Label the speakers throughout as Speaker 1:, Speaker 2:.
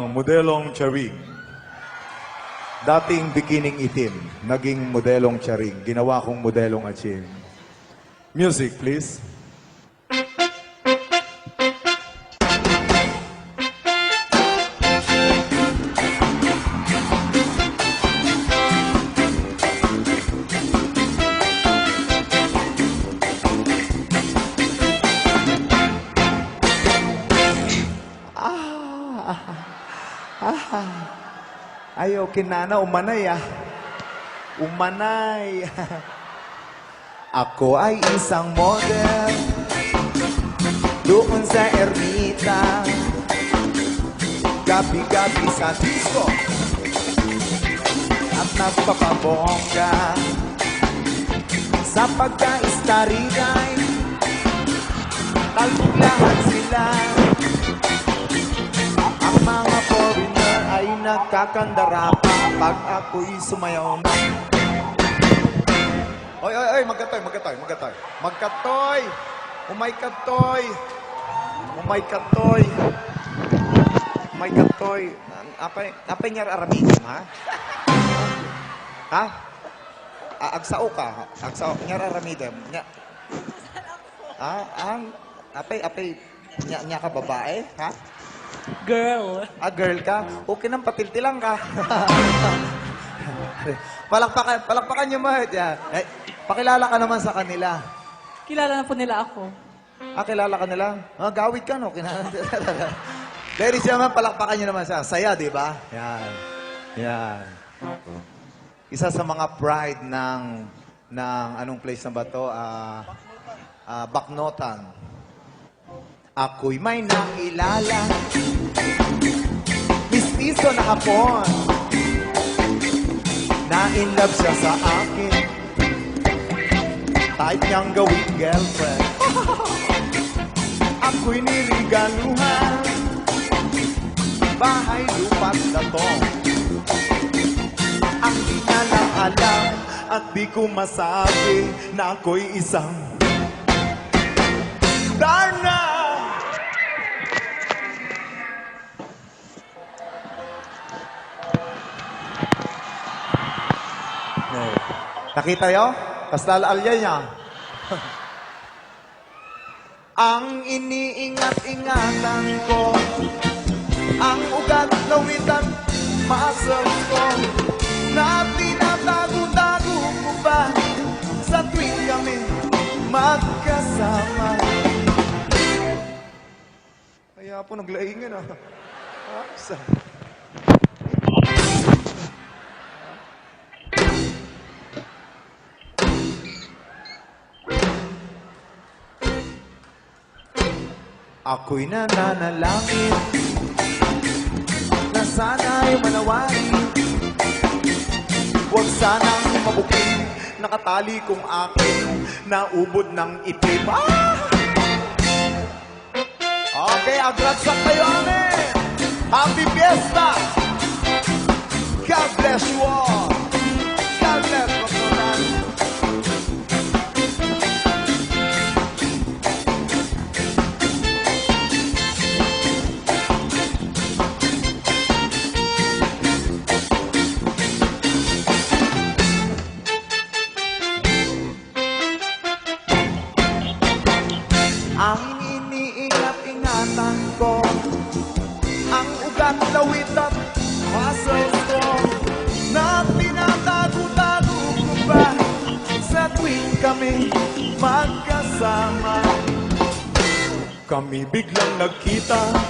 Speaker 1: Modelong Charing. Dating bikining itim, naging modelong Charing. Ginawa kong modelong Aching. Music, please.
Speaker 2: Ayaw, kinana, umanay Umanay. Ako ay isang model doon sa ermita. Gabi-gabi sa disco at nagpapabongga. Sa pagka-starry-night, talbog lahat sila. Ang mga foreigner ay nagkakandara pa pag ako'y sumayaw na. Oy, magkatoy. Magkatoy! Umay katoy! Apay niyar aramidem, ha? Ha? Agsao ka. Agsao. Niyar aramidem. Apay, niya ka babae, ha?
Speaker 3: Girl.
Speaker 2: Girl ka? Okay nang patiltilang ka. Palakpakan niyo mo. Pakilala ka naman sa kanila.
Speaker 3: Kilala na po nila ako.
Speaker 2: Kilala ka nila? Gawid ka, no? Ladies and gentlemen, palakpakan niyo naman siya. Saya, di ba? Yan. Isa sa mga pride ng anong place na ba to? Baknotan. Ako'y may nakilala, mistiso na hapon, na in love siya sa akin, type niyang gawing girlfriend. Ako'y nirigaluhan, bahay lupat na to. Ang di niya lang alam at di ko masabi na ako'y isang Darna! Nakita yo? Tas lalaalya niya. Ang iniingat-ingatan ko, ang ugat lawitan, muscles ko, na tinatago-tago ko pa sa tuwing kami magkasama. Kaya po naglaingan Ako'y nananalangin na sana'y manawari. Huwag sanang mabuking nakatali kong akin naubod ng itim. Okay, agratsak tayo, amen! Happy Fiesta! God bless you all! God bless you all! Ang iniingat-ingatan ko, ang ugat lawit at muscles ko, na tinatago-tago ko ba sa tuwing kami magkasama. Kami biglang nagkita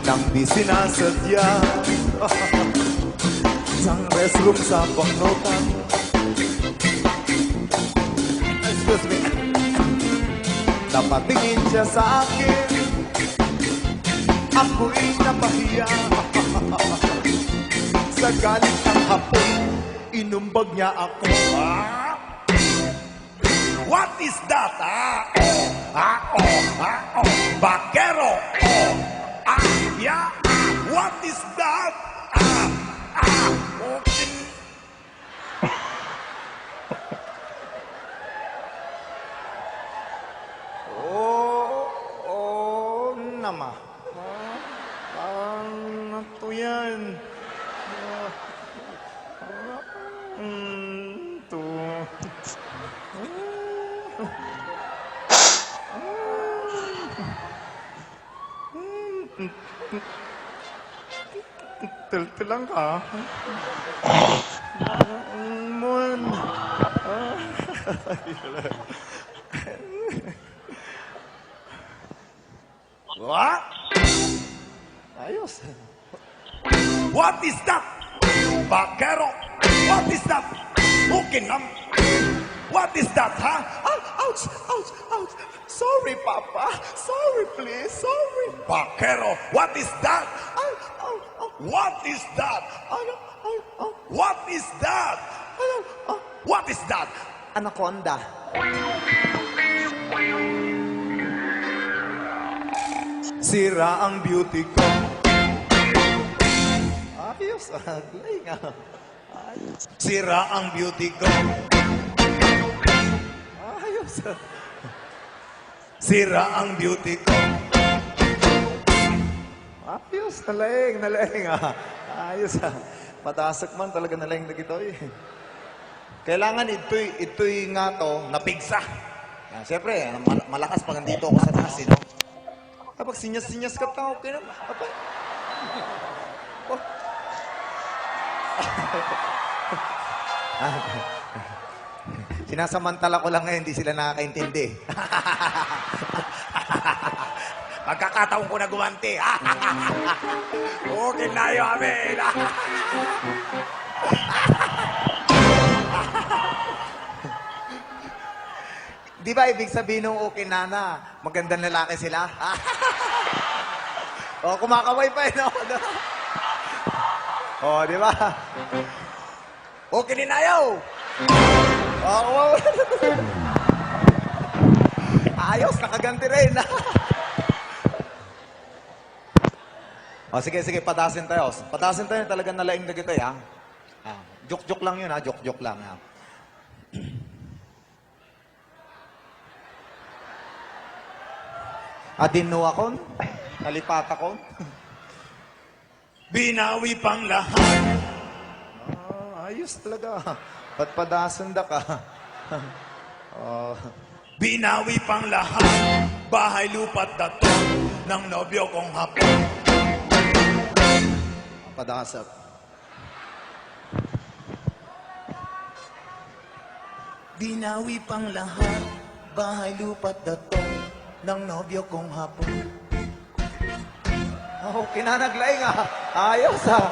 Speaker 2: nang di sinasadya. Isang restroom sa Baknotan. Excuse me. Napatingin siya sa akin, ako'y napahiya. Sa galit ng hapon, inumbag niya ako. What is that? Bakero. Yeah. What is that? Okay. nama. yan. To. Tiltilang ka. Mon. What? Ayos.
Speaker 4: What is that? Vaquero. What is that? Bukinam. What is that, huh?
Speaker 2: Ouch, ouch, ouch. Sorry, Papa. Sorry, please. Sorry.
Speaker 4: Vaquero. What is that?
Speaker 2: Ow, ow, ow.
Speaker 4: What is that?
Speaker 2: Ano, ow, ow.
Speaker 4: What is that?
Speaker 2: Ano, ow.
Speaker 4: What is that?
Speaker 2: Anaconda. Sira ang beauty ko. Ayos, galing ah.
Speaker 4: Sira ang beauty ko.
Speaker 2: Ayos.
Speaker 4: Sira ang beauty ko.
Speaker 2: Ayos, nalaing ah. Ayos ah. Matasak man talaga nalaing na gito eh. Kailangan ito'y nga to, napigsa. Siyempre, malakas pag nandito ako sa taas, no? Kapag sinyas-sinyas ka tao, okay naman. Apa? Oh. Sinasamantala ko lang ngayon, hindi sila nakakaintindi.
Speaker 4: Pagkakataon ko na gumanti. Okay na yun, amen.
Speaker 2: Di ba ibig sabihin ng okay nana, magandang lalaki sila? O, kumakaway pa eh, no? O, di ba?
Speaker 4: Okay din ayaw.
Speaker 2: Oo. Ayos, nakaganti rin. O, sige, patasin tayo. Patasin tayo talagang nalaing na kita, ha? Joke-joke lang yun, ha? Joke-joke lang, ha? Adino akon, nalipat akon.
Speaker 4: Binawi pang lahat.
Speaker 2: Ayos talaga. Patpadasan da ka.
Speaker 4: Binawi pang lahat. Bahay lupat dato ng nobyo kong hapon.
Speaker 2: Padasap.
Speaker 4: Binawi pang lahat. Bahay lupat dato ng nobyo kong hapon.
Speaker 2: Kinanaglaing ah. Ayos ah.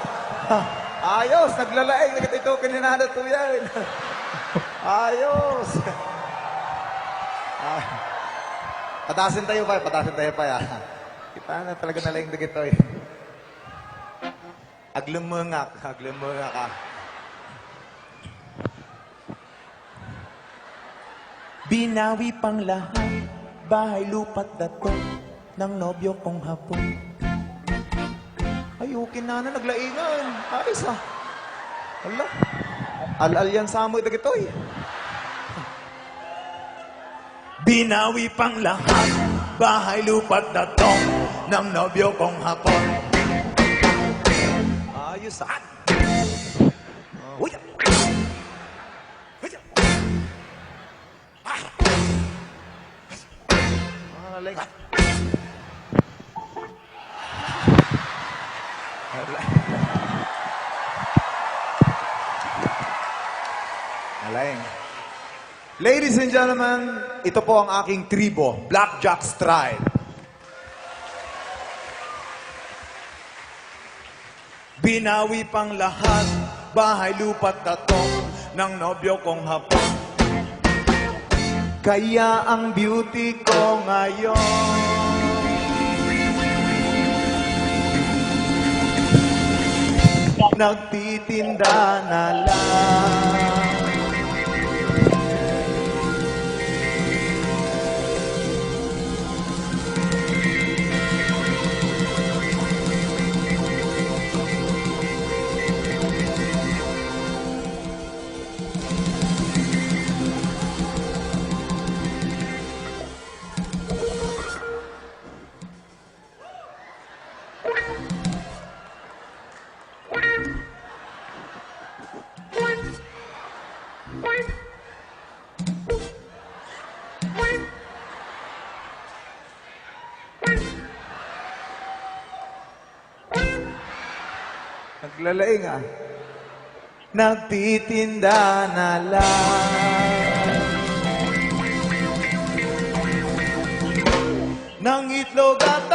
Speaker 2: Ayos, naglalaing. Ito, kininana to yan. Ayos. Patasin tayo pa. Kita na talaga nalaing na ito eh. Aglumungak ka.
Speaker 4: Binawi pang lahat. Bahay lupat dato ng nobyo kong hapon.
Speaker 2: Ay, kinana, naglaingan. Ayos ah. Ala. Al-al yan sa amoy na ito eh.
Speaker 4: Binawi pang lahat. Bahay lupat dato ng nobyo kong hapon.
Speaker 2: Ayos ah.
Speaker 4: Uy!
Speaker 2: Nalaing. Nalaing. Ladies and gentlemen, ito po ang aking tribo, Blackjack's Tribe.
Speaker 4: Binawi pang lahat. Bahay lupat dato ng nobyo kong hapon.
Speaker 2: Kaya ang beauty ko ngayon nagtitinda na lang. Naglalaing ah. Nagtitinda na lang ng itlog at